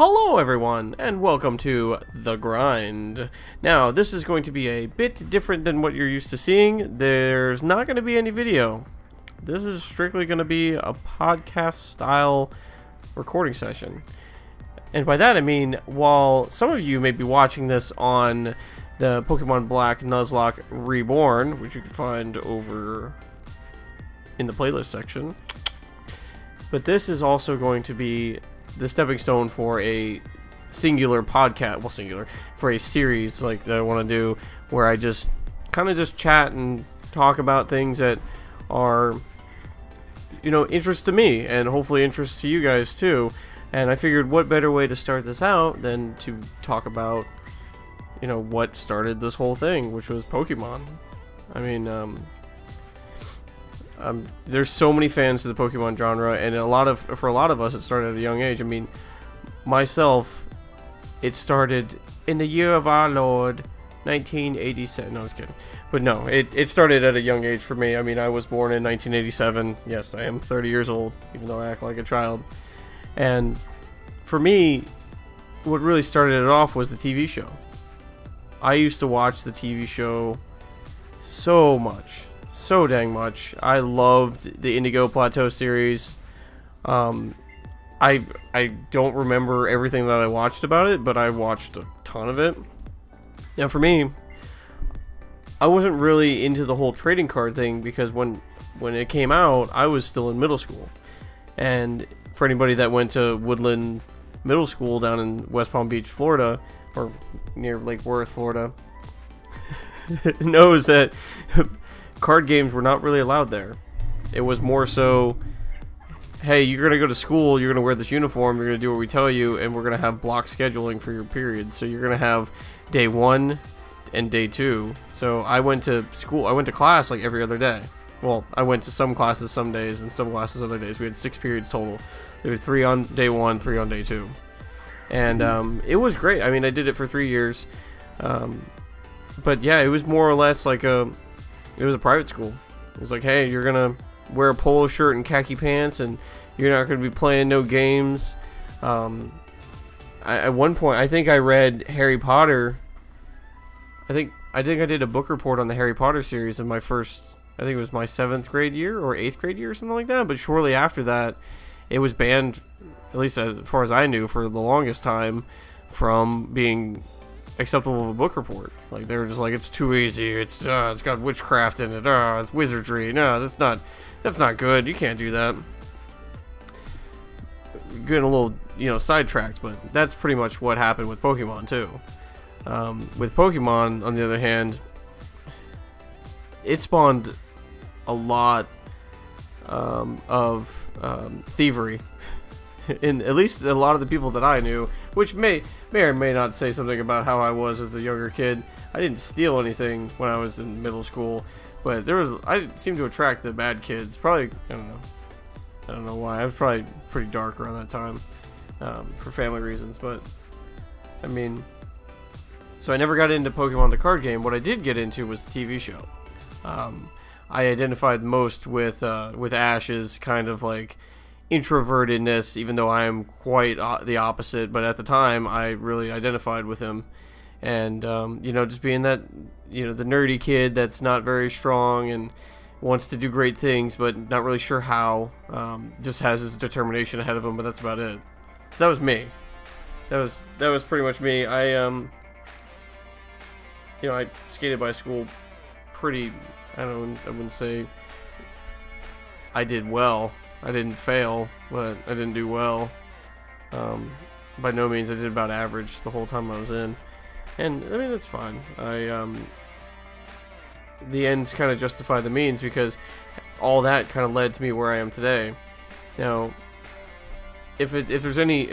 Hello everyone, and welcome to The Grind. Now, this is going to be a bit different than what you're used to seeing. There's not going to be any video. This is strictly going to be a podcast-style recording session. And by that I mean, while some of you may be watching this on the Pokemon Black Nuzlocke Reborn, which you can find over in the playlist section, but this is also going to be the stepping stone for a singular podcast, for a series like that I want to do, where I just kind of just chat and talk about things that are, interest to me and hopefully interest to you guys too. And I figured what better way to start this out than to talk about, what started this whole thing, which was Pokemon. I mean, there's so many fans of the Pokemon genre, and for a lot of us, it started at a young age. I mean, myself, it started in the year of our Lord, 1987. No, I was kidding. But no, it started at a young age for me. I mean, I was born in 1987. Yes, I am 30 years old, even though I act like a child. And for me, what really started it off was the TV show. I used to watch the TV show so much. So dang much. I loved the Indigo Plateau series. I don't remember everything that I watched about it, but I watched a ton of it. Now for me, I wasn't really into the whole trading card thing because when it came out, I was still in middle school. And for anybody that went to Woodland Middle School down in West Palm Beach, Florida, or near Lake Worth, Florida, knows that card games were not really allowed there. It was more so, hey, you're going to go to school, you're going to wear this uniform, you're going to do what we tell you, and we're going to have block scheduling for your period. So you're going to have day 1 and day 2. So I went to class like every other day. Well, I went to some classes some days and some classes other days. We had 6 periods total. There were 3 on day 1, 3 on day 2. And it was great. I mean, I did it for 3 years. But yeah, it was more or less like it was a private school. It was like, hey, you're gonna wear a polo shirt and khaki pants, and you're not gonna be playing no games. At one point, I think I read Harry Potter. I think I did a book report on the Harry Potter series in my first, I think it was my 7th grade year or 8th grade year or something like that. But shortly after that, it was banned, at least as far as I knew, for the longest time, from being acceptable of a book report. Like, they were just like, it's too easy, it's got witchcraft in it, it's wizardry, no, that's not good, you can't do that. Getting a little, sidetracked, but that's pretty much what happened with Pokemon too. With Pokemon, on the other hand, it spawned a lot of thievery in at least a lot of the people that I knew, which may or may not say something about how I was as a younger kid. I didn't steal anything when I was in middle school, but I seemed to attract the bad kids. Probably, I don't know why. I was probably pretty dark around that time, for family reasons. But I mean, so I never got into Pokemon the card game. What I did get into was the TV show. I identified most with Ash's kind of like introvertedness, even though I am quite the opposite. But at the time, I really identified with him, and just being that, the nerdy kid that's not very strong and wants to do great things, but not really sure how. Just has his determination ahead of him, but that's about it. So that was me. That was pretty much me. I skated by school pretty. I wouldn't say I did well. I didn't fail, but I didn't do well. By no means, I did about average the whole time I was in. And, I mean, that's fine. The ends kind of justify the means, because all that kind of led to me where I am today. Now, if there's any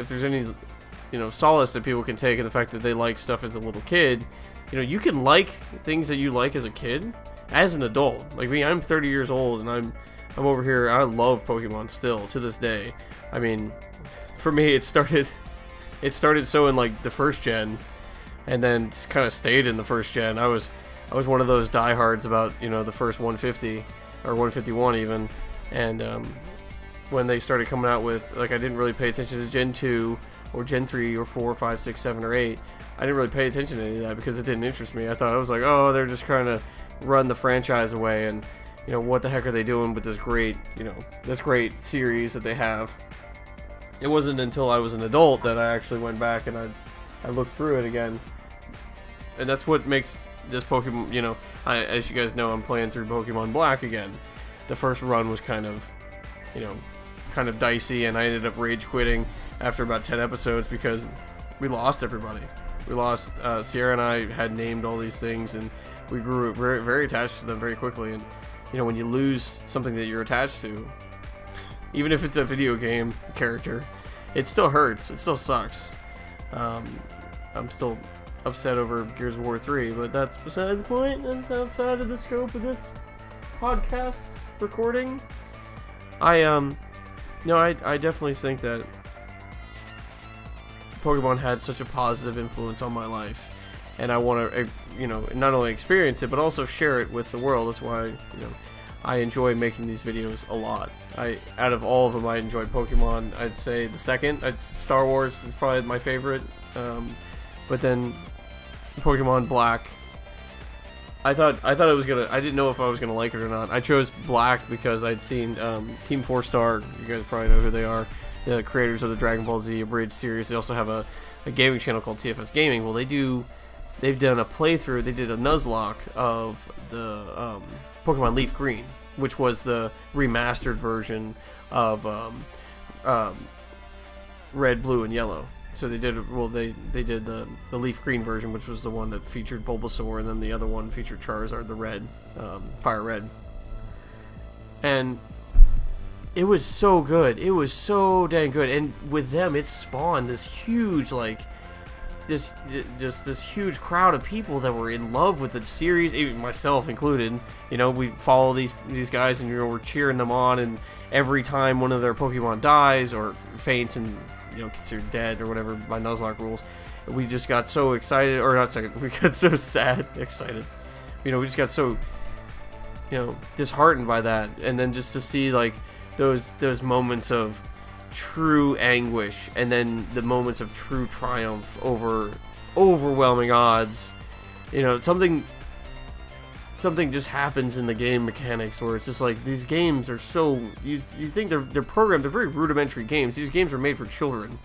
solace that people can take in the fact that they like stuff as a little kid, you can like things that you like as a kid, as an adult. Like me, I'm 30 years old, and I'm over here. I love Pokemon still to this day. I mean, for me, it started so in like the first gen, and then kind of stayed in the first gen. I was one of those diehards about the first 150 or 151 even, and when they started coming out with, like, I didn't really pay attention to Gen 2 or Gen 3 or 4, 5, 6, 7, or 8. I didn't really pay attention to any of that because it didn't interest me. I thought, I was like, oh, they're just trying to run the franchise away, and what the heck are they doing with this great, this great series that they have. It wasn't until I was an adult that I actually went back and I looked through it again. And that's what makes this Pokemon, as you guys know, I'm playing through Pokemon Black again. The first run was kind of dicey, and I ended up rage quitting after about 10 episodes because we lost everybody. We lost, Sierra and I had named all these things, and we grew very, very attached to them very quickly. And, when you lose something that you're attached to, even if it's a video game character, it still hurts. It still sucks. I'm still upset over Gears of War 3, but that's beside the point. That's outside of the scope of this podcast recording. I definitely think that Pokemon had such a positive influence on my life, and I want to, not only experience it, but also share it with the world. That's why, I enjoy making these videos a lot. Out of all of them, I enjoy Pokemon. I'd say the second. Star Wars is probably my favorite, but then Pokemon Black. I thought it was gonna. I didn't know if I was gonna like it or not. I chose Black because I'd seen Team 4 Star. You guys probably know who they are. The creators of the Dragon Ball Z Abridged series. They also have a gaming channel called TFS Gaming. Well, they've done a playthrough. They did a Nuzlocke of the Pokemon Leaf Green, which was the remastered version of Red, Blue, and Yellow. So they did the Leaf Green version, which was the one that featured Bulbasaur, and then the other one featured Charizard, the red, Fire Red. And it was so good. It was so dang good. And with them, it spawned this huge, this huge crowd of people that were in love with the series, even myself included. We follow these guys, and we're cheering them on, and every time one of their Pokemon dies or faints and considered dead or whatever by Nuzlocke rules, we just got so excited, or not second, we got so sad, excited. We just got so disheartened by that, and then just to see those moments of true anguish, and then the moments of true triumph over overwhelming odds. Something just happens in the game mechanics where it's just like, these games are so, you think they're programmed, they're very rudimentary games. These games are made for children,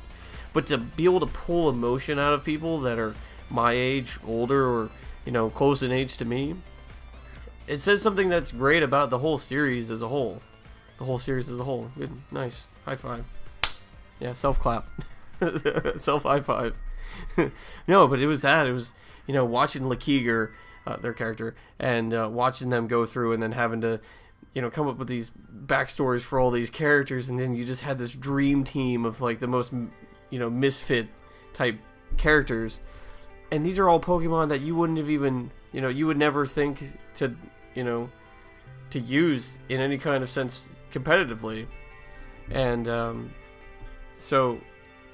but to be able to pull emotion out of people that are my age, older, or close in age to me, it says something that's great about the whole series as a whole. Good, nice, high five. Yeah, self clap. Self high five. No, but it was watching Lakeeger, their character, and watching them go through, and then having to come up with these backstories for all these characters, and then you just had this dream team of the most misfit type characters, and these are all Pokemon that you wouldn't have even you would never think to to use in any kind of sense competitively. And so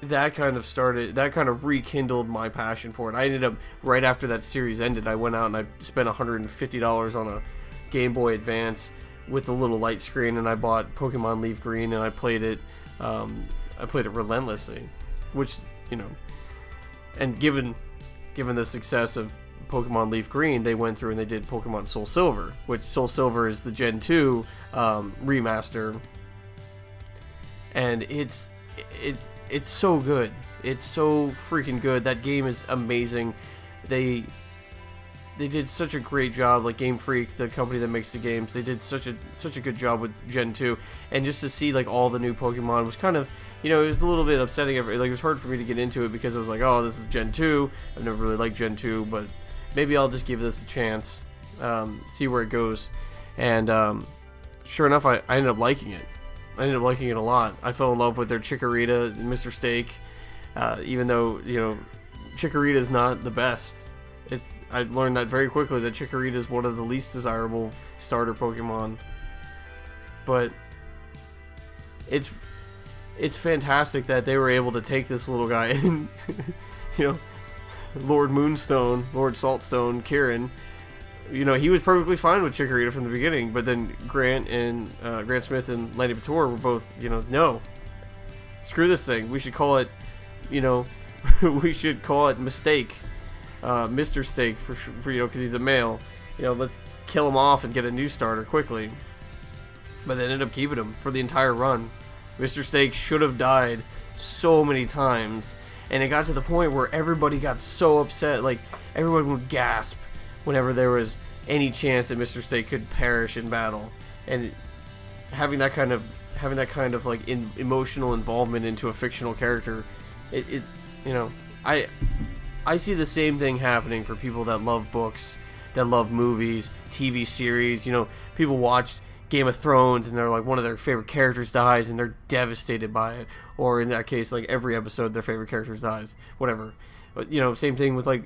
that kind of rekindled my passion for it. I ended up, right after that series ended, I went out and I spent $150 on a Game Boy Advance with a little light screen, and I bought Pokemon Leaf Green, and I played it relentlessly, which and given the success of Pokemon Leaf Green, they went through and they did Pokemon Soul Silver, which Soul Silver is the Gen 2 remaster, and it's so good. It's so freaking good. That game is amazing. They did such a great job. Game Freak, the company that makes the games, they did such a good job with Gen 2. And just to see all the new Pokemon was kind of, it was a little bit upsetting. It was hard for me to get into it because I was like, oh, this is Gen 2. I've never really liked Gen 2, but maybe I'll just give this a chance, see where it goes. And sure enough, I ended up liking it. I ended up liking it a lot. I fell in love with their Chikorita and Mr. Steak, even though, Chikorita is not the best. I learned that very quickly, that Chikorita is one of the least desirable starter Pokemon. But it's fantastic that they were able to take this little guy and, Lord Moonstone, Lord Saltstone, Kieran, he was perfectly fine with Chikorita from the beginning, but then Grant Smith and Lanny Pator were both, no, screw this thing. We should call it you know, we should call it Mistake, Mr. Steak for you know, because he's a male. You know, let's kill him off and get a new starter quickly. But they ended up keeping him for the entire run. Mr. Steak should have died so many times, and it got to the point where everybody got so upset, like everyone would gasp whenever there was any chance that Mr. Steak could perish in battle. And having that kind of like emotional involvement into a fictional character, it you know, I see the same thing happening for people that love books, that love movies, TV series. You know, people watch Game of Thrones and they're like, one of their favorite characters dies and they're devastated by it, or in that case, like every episode their favorite character dies, whatever. But you know, same thing with like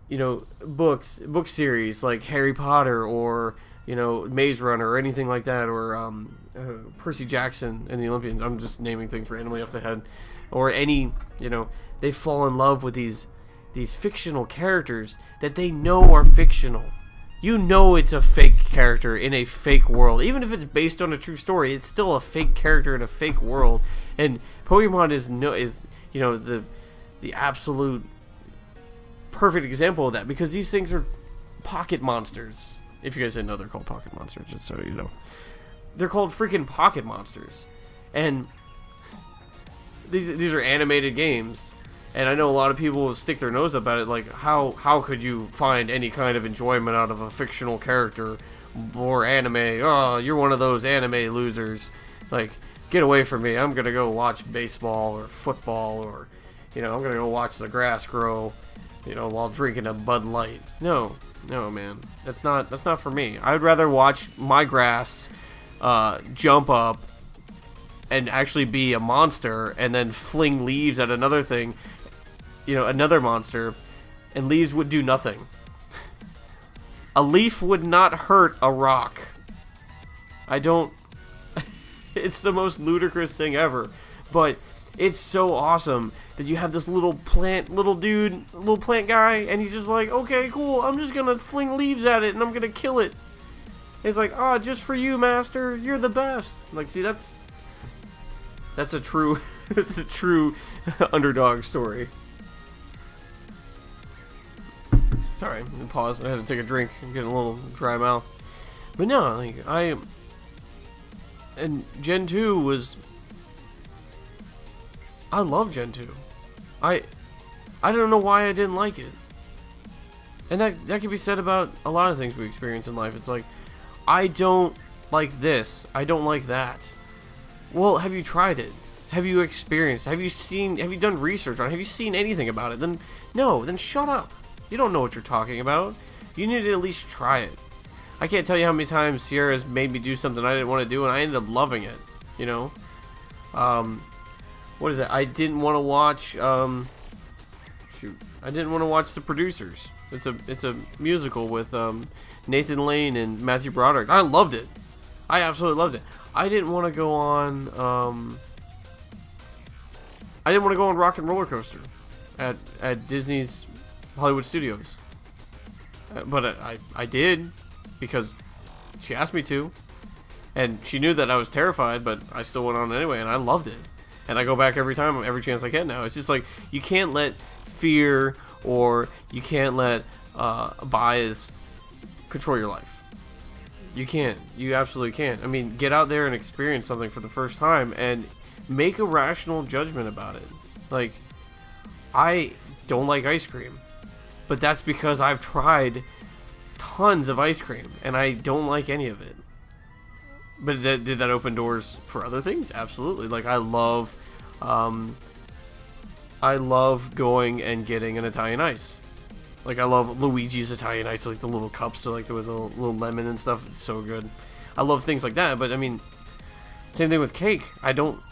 you know, book series like Harry Potter, or you know, Maze Runner, or anything like that, or Percy Jackson and the Olympians. I'm just naming things randomly off the head. Or any, you know, they fall in love with these fictional characters that they know are fictional. You know it's a fake character in a fake world. Even if it's based on a true story, it's still a fake character in a fake world. And Pokemon is you know, the absolute perfect example of that, because these things are pocket monsters. If you guys didn't know, they're called pocket monsters, just so you know. They're called freaking pocket monsters. And these are animated games. And I know a lot of people will stick their nose up at it, like, how could you find any kind of enjoyment out of a fictional character or anime? Oh, you're one of those anime losers. Like, get away from me. I'm gonna go watch baseball or football, or, you know, I'm gonna go watch the grass grow, you know, while drinking a Bud Light. No, man, that's not for me. I'd rather watch my grass jump up and actually be a monster, and then fling leaves at another thing, you know, another monster, and leaves would do nothing. A leaf would not hurt a rock. It's the most ludicrous thing ever, but it's so awesome that you have this little plant guy, and he's just like, okay, cool, I'm just gonna fling leaves at it and I'm gonna kill it. It's like, oh, just for you, master, you're the best. Like, see, that's a true that's a true underdog story. Sorry, pause. I had to take a drink. I'm getting a little dry mouth. But no, like, and Gen 2 was, I love Gen 2. I don't know why I didn't like it. And that can be said about a lot of things we experience in life. It's like, I don't like this, I don't like that. Well, have you tried it? Have you experienced? Have you done research on it? Have you seen anything about it? Then no, then shut up. You don't know what you're talking about. You need to at least try it. I can't tell you how many times Sierra's made me do something I didn't want to do, and I ended up loving it. You know? What is it? I didn't want to watch, I didn't want to watch The Producers. It's a musical with Nathan Lane and Matthew Broderick. I loved it. I absolutely loved it. I didn't want to go on Rock and Roller Coaster at Disney's Hollywood Studios. But I did, because she asked me to, and she knew that I was terrified, but I still went on anyway, and I loved it. And I go back every chance I can now. It's just like, you can't let fear, or you can't let bias control your life. You can't. You absolutely can't. I mean, get out there and experience something for the first time and make a rational judgment about it. Like, I don't like ice cream, but that's because I've tried tons of ice cream and I don't like any of it. But did that open doors for other things? Absolutely. Like, I love going and getting an Italian ice. Like, I love Luigi's Italian ice, like the little cups, so like with a little lemon and stuff. It's so good. I love things like that. But I mean, same thing with cake. I don't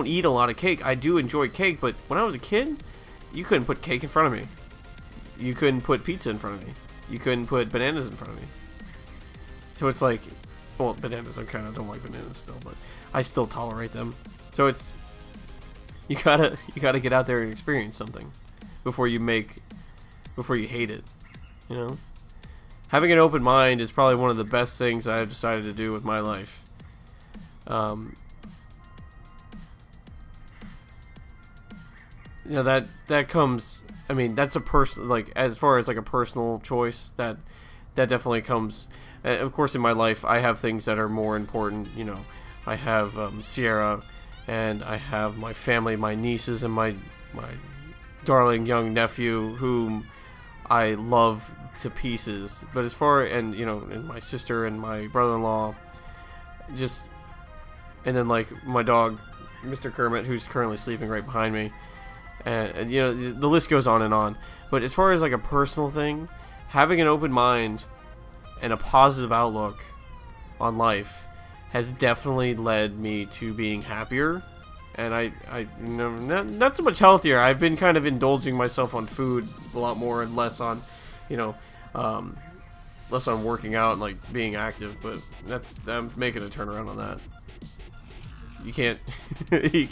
eat a lot of cake. I do enjoy cake, but when I was a kid, you couldn't put cake in front of me. You couldn't put pizza in front of me. You couldn't put bananas in front of me. So it's like, well, bananas, I kind of don't like bananas still, but I still tolerate them. So it's, you gotta get out there and experience something before you hate it, you know? Having an open mind is probably one of the best things I've decided to do with my life. you know, that comes. I mean, that's a person, like, as far as like a personal choice, that definitely comes. And of course, in my life, I have things that are more important. You know, I have Sierra, and I have my family, my nieces, and my darling young nephew, whom I love to pieces. But as far, and you know, and my sister and my brother-in-law, just, and then like my dog, Mr. Kermit, who's currently sleeping right behind me, and you know, the list goes on and on. But as far as like a personal thing, having an open mind and a positive outlook on life has definitely led me to being happier. And I you know, not so much healthier. I've been kind of indulging myself on food a lot more and less on, you know, less on working out and like being active. But I'm making a turnaround on that. You can't you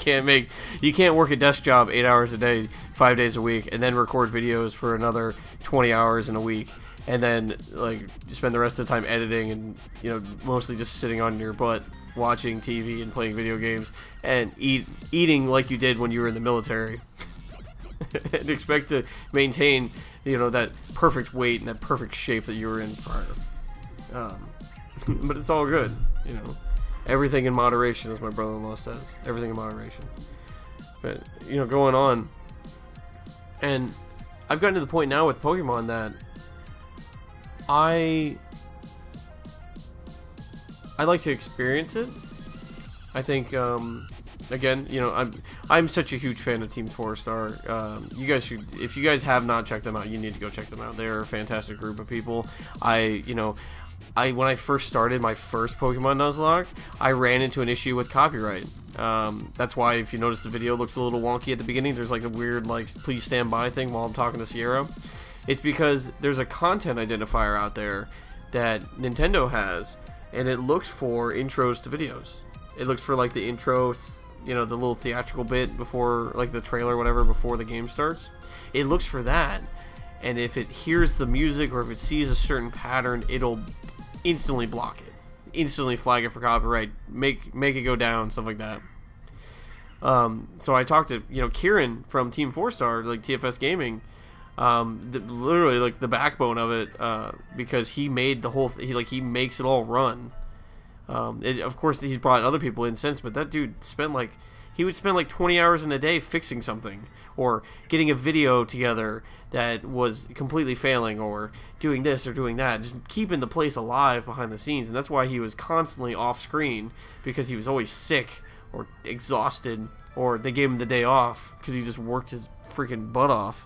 can't work a desk job 8 hours a day, 5 days a week, and then record videos for another 20 hours in a week, and then like spend the rest of the time editing and, you know, mostly just sitting on your butt watching TV and playing video games and eating like you did when you were in the military and expect to maintain, you know, that perfect weight and that perfect shape that you were in prior. But it's all good, you know. Everything in moderation, as my brother-in-law says. Everything in moderation. But, you know, going on, and I've gotten to the point now with Pokemon that I like to experience it. I think, again, you know, I'm such a huge fan of Team 4-Star. You guys should, if you guys have not checked them out, you need to go check them out. They're a fantastic group of people. When I first started my first Pokemon Nuzlocke, I ran into an issue with copyright. That's why, if you notice, the video looks a little wonky at the beginning. There's like a weird, like, please stand by thing while I'm talking to Sierra. It's because there's a content identifier out there that Nintendo has, and it looks for intros to videos. It looks for like the intro, you know, the little theatrical bit before, like the trailer or whatever, before the game starts. It looks for that, and if it hears the music or if it sees a certain pattern, it'll instantly block it, instantly flag it for copyright, make it go down, stuff like that. So I talked to, you know, Kieran from Team 4-Star, like TFS Gaming, literally like the backbone of it, because he made the whole he makes it all run. Of course, he's brought other people in since, but that dude would spend like 20 hours in a day fixing something, or getting a video together that was completely failing, or doing this or doing that, just keeping the place alive behind the scenes. And that's why he was constantly off screen, because he was always sick or exhausted, or they gave him the day off because he just worked his freaking butt off.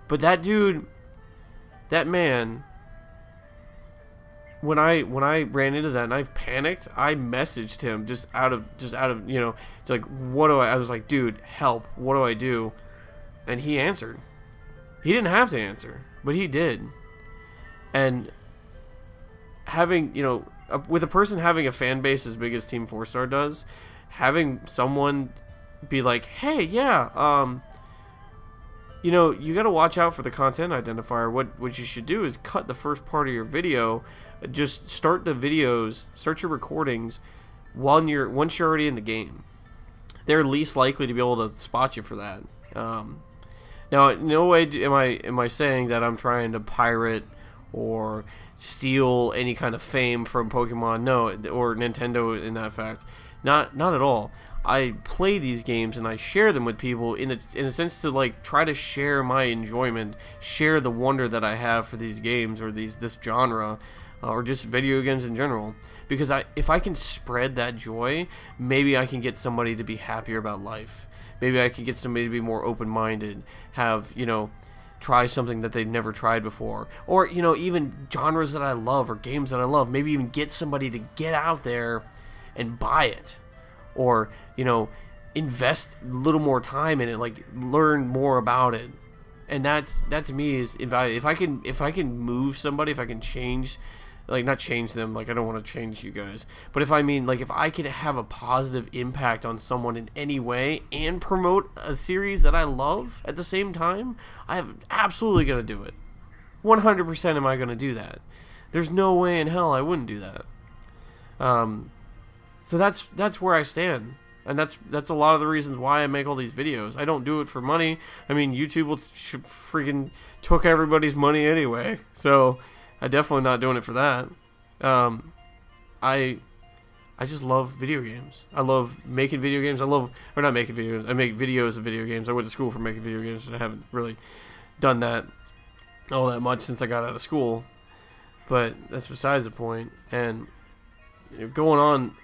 But that dude, that man, when I ran into that and I panicked, I messaged him just out of you know, it's like, I was like, dude, help, what do I do? And he answered. He didn't have to answer, but he did. And having, you know, with a person having a fan base as big as Team 4-Star does, having someone be like, hey, yeah, you know, you got to watch out for the content identifier. What you should do is cut the first part of your video. Just start your recordings once you're already in the game. They're least likely to be able to spot you for that. Now, in no way am I saying that I'm trying to pirate or steal any kind of fame from Pokemon, no, or Nintendo in that fact. Not at all. I play these games and I share them with people in a sense to like try to share my enjoyment, share the wonder that I have for these games or this genre, or just video games in general. Because if I can spread that joy, maybe I can get somebody to be happier about life. Maybe I can get somebody to be more open-minded, have, you know, try something that they've never tried before. Or, you know, even genres that I love or games that I love. Maybe even get somebody to get out there and buy it. Or, you know, invest a little more time in it, like learn more about it. And that to me is invaluable. If I can move somebody, if I can change, like, not change them, like I don't want to change you guys, but if I could have a positive impact on someone in any way and promote a series that I love at the same time, I'm absolutely going to do it. 100% am I going to do that. There's no way in hell I wouldn't do that. So that's where I stand. And that's a lot of the reasons why I make all these videos. I don't do it for money. I mean, YouTube will freaking took everybody's money anyway. So I'm definitely not doing it for that. I just love video games. I love making video games. Or not making videos. I make videos of video games. I went to school for making video games, and I haven't really done that all that much since I got out of school. But that's besides the point. And going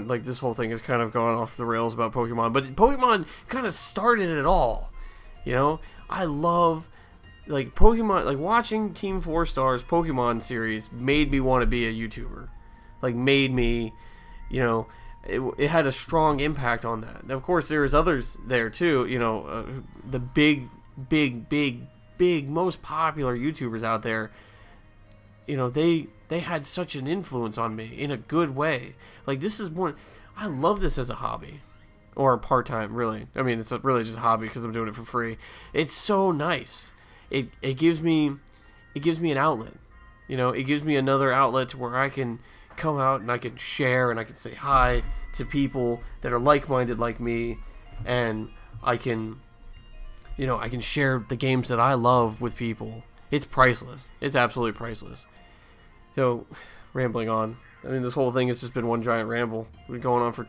like this whole thing is kind of going off the rails about Pokemon, but Pokemon kind of started it all. You know, I love like Pokemon, like watching Team 4 Star's Pokemon series made me want to be a YouTuber. Like made me, you know, it had a strong impact on that. Now, of course, there's others there too. You know, the big, most popular YouTubers out there. You know, they had such an influence on me in a good way. Like this is one, I love this as a hobby, or a part-time. Really, I mean, it's really just a hobby because I'm doing it for free. It's so nice. It gives me an outlet. You know, it gives me another outlet to where I can come out and I can share and I can say hi to people that are like-minded like me, and I can share the games that I love with people. It's priceless. It's absolutely priceless. So, rambling on. I mean, this whole thing has just been one giant ramble. We're going on for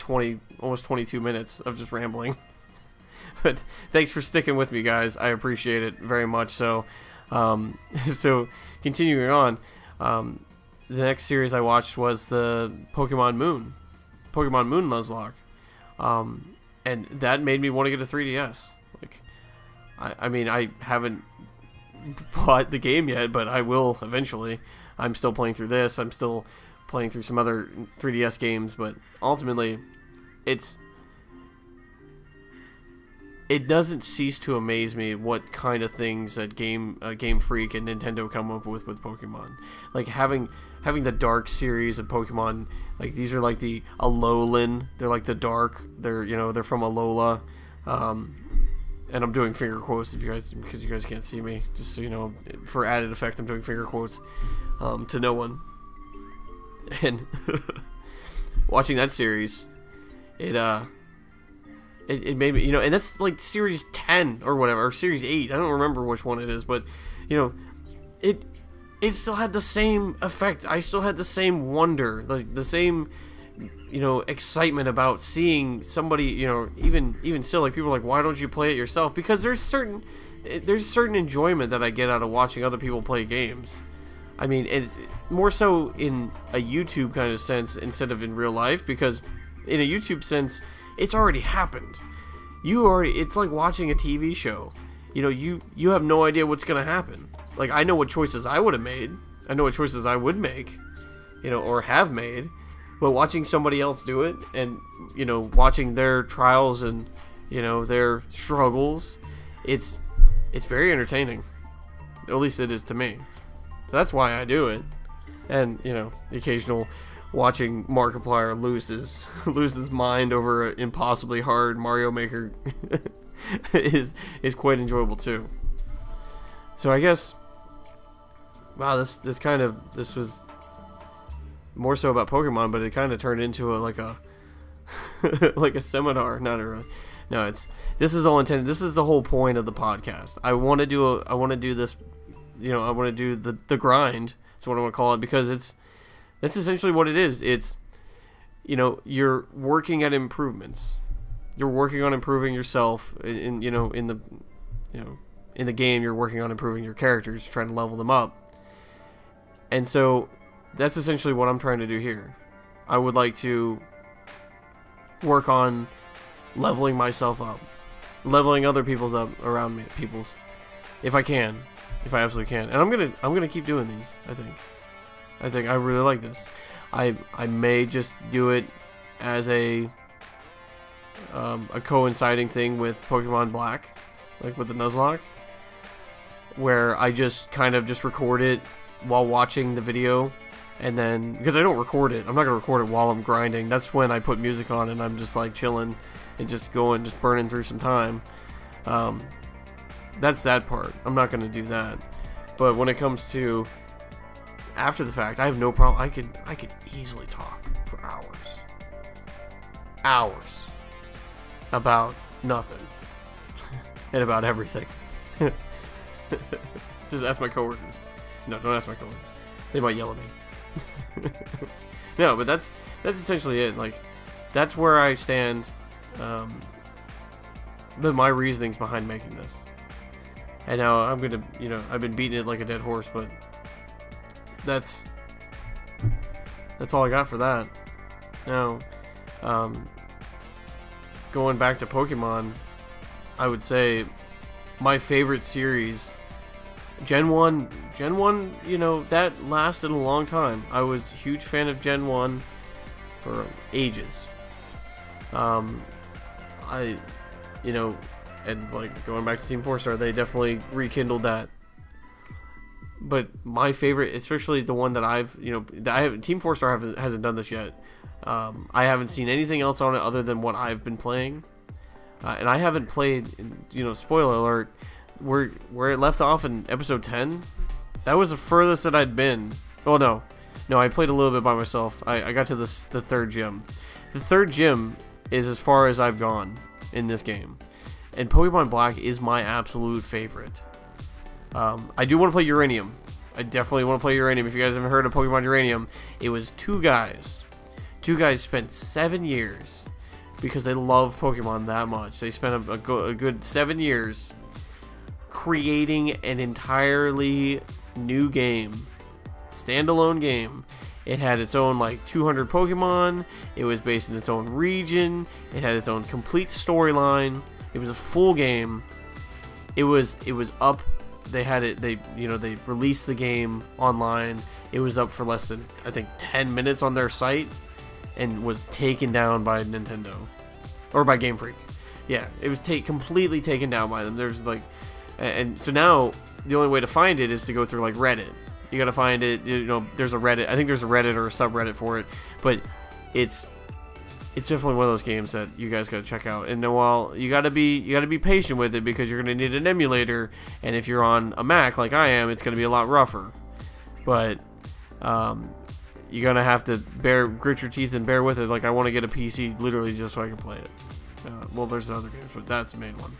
almost 22 minutes of just rambling. But thanks for sticking with me, guys. I appreciate it very much. So, so continuing on, the next series I watched was the Pokemon Moon Nuzlocke, and that made me want to get a 3DS. Like, I mean, I haven't bought the game yet, but I will eventually. I'm still playing through this. I'm still playing through some other 3DS games, but ultimately, it doesn't cease to amaze me what kind of things that Game Freak and Nintendo come up with Pokemon. Like having the Dark series of Pokemon. Like these are like the Alolan. They're like the Dark. They're from Alola. And I'm doing finger quotes because you guys can't see me. Just so you know, for added effect, I'm doing finger quotes to no one. And watching that series, it made me, you know, and that's like series 10 or whatever, or series 8. I don't remember which one it is, but you know, it still had the same effect. I still had the same wonder, like the same, you know, excitement about seeing somebody, you know, even still, like people are like, why don't you play it yourself? Because there's certain enjoyment that I get out of watching other people play games. I mean, it's more so in a YouTube kind of sense instead of in real life, because in a YouTube sense, it's already happened. It's like watching a TV show. You know, you have no idea what's gonna happen. Like, I know what choices I would have made. I know what choices I would make, you know, or have made. But watching somebody else do it, and, you know, watching their trials and, you know, their struggles, it's very entertaining. At least it is to me. So that's why I do it. And, you know, the occasional watching Markiplier lose his mind over an impossibly hard Mario Maker is quite enjoyable too. So I guess, wow, this was more so about Pokemon, but it kind of turned into like a like a seminar. Not really. No, this is all intended. This is the whole point of the podcast. I want to do this. You know, I want to do the grind. That's what I want to call it, because that's essentially what it is. It's, you know, you're working at improvements. You're working on improving yourself in the game. You're working on improving your characters, trying to level them up. And so that's essentially what I'm trying to do here. I would like to work on leveling myself up, leveling other people's up around me, if I can. If I absolutely can. And I'm gonna keep doing these, I think I really like this. I may just do it as a coinciding thing with Pokemon Black, like with the Nuzlocke, where I just kind of just record it while watching the video, and then, because I don't record it, I'm not gonna record it while I'm grinding. That's when I put music on and I'm just like chilling and just burning through some time. That's that part. I'm not going to do that. But when it comes to after the fact, I have no problem. I could easily talk for hours. about nothing and about everything. Just ask my coworkers. No, don't ask my coworkers. They might yell at me. No, but that's essentially it. Like, that's where I stand. My reasonings behind making this. And now I'm gonna, I've been beating it like a dead horse, but that's all I got for that. Now, going back to Pokemon, I would say my favorite series, Gen 1, that lasted a long time. I was a huge fan of Gen 1 for ages. And like going back to Team 4-Star, they definitely rekindled that. But my favorite, especially the one that Team 4-Star hasn't done this yet. I haven't seen anything else on it other than what I've been playing. And I haven't played, spoiler alert, where it left off in episode 10. That was the furthest that I'd been. Oh, no, I played a little bit by myself. I got to the third gym. The third gym is as far as I've gone in this game. And Pokemon Black is my absolute favorite. I do want to play Uranium. I definitely want to play Uranium. If you guys haven't heard of Pokemon Uranium, it was two guys. Two guys spent 7 years because they love Pokemon that much. They spent a good 7 years creating an entirely new game. Standalone game. It had its own 200 Pokemon. It was based in its own region. It had its own complete storyline. It was a full game. It was up. They had it. They released the game online. It was up for less than, I think, 10 minutes on their site, and was taken down by Nintendo or by Game Freak. Yeah, it was completely taken down by them. There's and so now the only way to find it is to go through Reddit. You gotta find it. There's a Reddit. I think there's a Reddit or a subreddit for it, but it's definitely one of those games that you guys gotta check out. And while you gotta be patient with it, because you're gonna need an emulator, and if you're on a Mac like I am, it's gonna be a lot rougher. But you're gonna have to grit your teeth and bear with it. I want to get a PC literally just so I can play it. Well, there's other games, but that's the main one.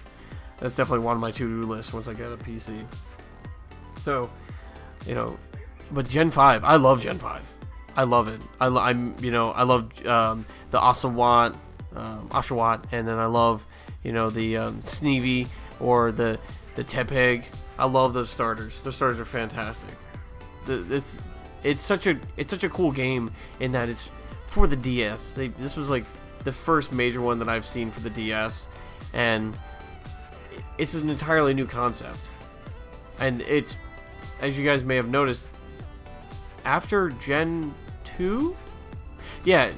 That's definitely one on my to-do list once I get a PC. So, but Gen 5, I love Gen 5. I love it. I love the Oshawott, and then I love the Sneevee or the Tepeg. I love those starters. Those starters are fantastic. It's such a cool game in that it's for the DS. This was the first major one that I've seen for the DS, and it's an entirely new concept. And it's, as you guys may have noticed, after Gen 2? Yeah,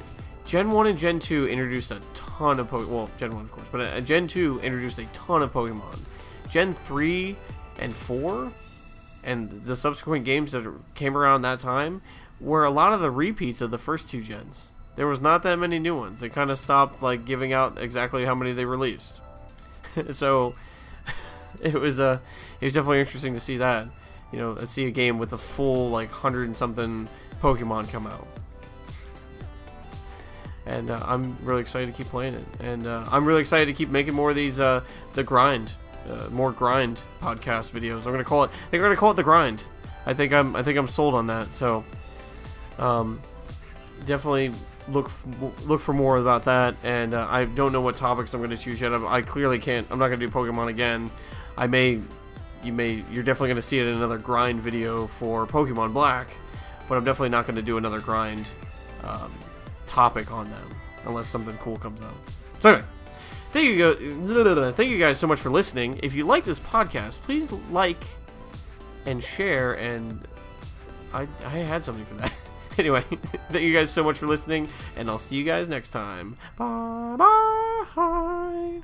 Gen 1 and Gen 2 introduced a ton of Pokemon. Well, Gen 1, of course, but Gen 2 introduced a ton of Pokemon. Gen 3 and 4, and the subsequent games that came around that time, were a lot of the repeats of the first two gens. There was not that many new ones. They kind of stopped giving out exactly how many they released. So it was definitely interesting to see that. Let's see a game with a full 100 and something Pokemon come out. And I'm really excited to keep playing it. And I'm really excited to keep making more of these more grind podcast videos. I'm gonna call it. They're gonna call it the grind. I think I'm sold on that. So definitely look for more about that. And I don't know what topics I'm gonna choose yet. I clearly can't. I'm not gonna do Pokemon again. You're definitely gonna see it in another grind video for Pokemon Black, but I'm definitely not gonna do another grind topic on them unless something cool comes out. So anyway, thank you guys so much for listening. If you like this podcast, please like and share. And I had something for that. Anyway, thank you guys so much for listening, and I'll see you guys next time. Bye bye.